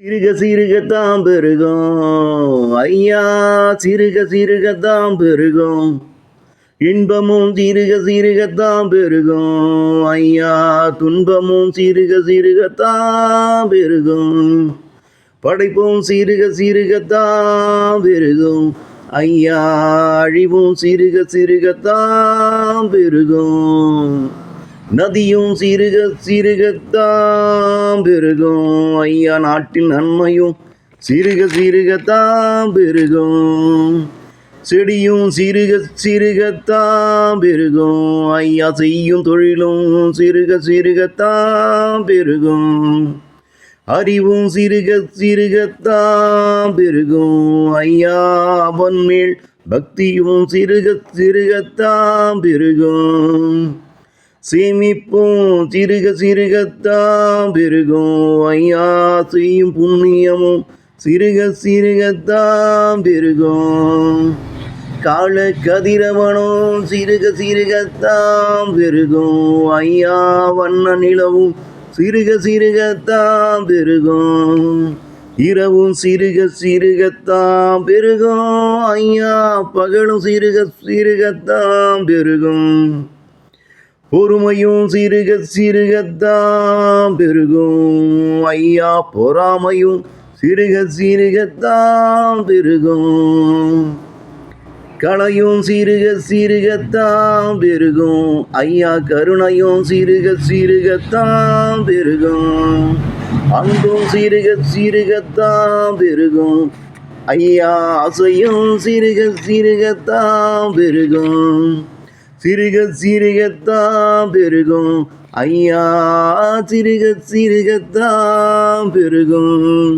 சிறுக சிறுகத்தான் பெருகும் ஐயா, சிறுக சிறுகத்தான் பெருகும். இன்பமும் சிறுக சிறுகத்தான் பெருகும் ஐயா, துன்பமும் சிறுக சிறுகத்தான் பெருகும். படைப்பும் சிறுக சிறுகத்தான் பெருகும் ஐயா, அழிவும் சிறுக சிறுகத்தான் பெருகும். நதியும் சிறுக சிறுகத்தான் பெருகும் ஐயா, நாட்டின் நன்மையும் சிறுக சிறுகத்தான் பெருகும். செடியும் சிறுக சிறுகத்தான் பெருகும் ஐயா, செய்யும் தொழிலும் சிறுக சிறுகத்தான் பெருகும். அறிவும் சிறுக சிறுகத்தான் பெருகும் ஐயா, அவன்மேல் பக்தியும் சிறுக சிறுகத்தான் பெருகும். சேமிப்பும் சிறுக சிறுகத்தான் பெருகும் ஐயா, செய்யும் புண்ணியமும் சிறுக சிறுகத்தான் பெருகும். கால கதிரவனும் சிறுக சிறுகத்தான் பெருகும் ஐயா, வண்ண நிலவும் சிறுக சிறுகத்தான் பெருகும். இரவும் சிறுக சிறுகத்தான் பெருகும் ஐயா, பகலும் சிறுக சிறுகத்தான் பெருகும். பொறுமையும் சிறுக சிறுகத்தான் பெருகும் ஐயா, பொறாமையும் சிறுக சிறுகத்தான் பெருகும். கலையும் சிறுக சிறுகத்தான் பெருகும் ஐயா, கருணையும் சிறுக சிறுகத்தான் பெருகும். அன்பும் சிறுக சிறுகத்தான் பெருகும் ஐயா, ஆசையும் சிறுக சிறுகத்தான் பெருகும். சிறுக சிறுகத்தான் பெருகும் ஐயா, சிறுக சிறுகத்தான் பெருகும்.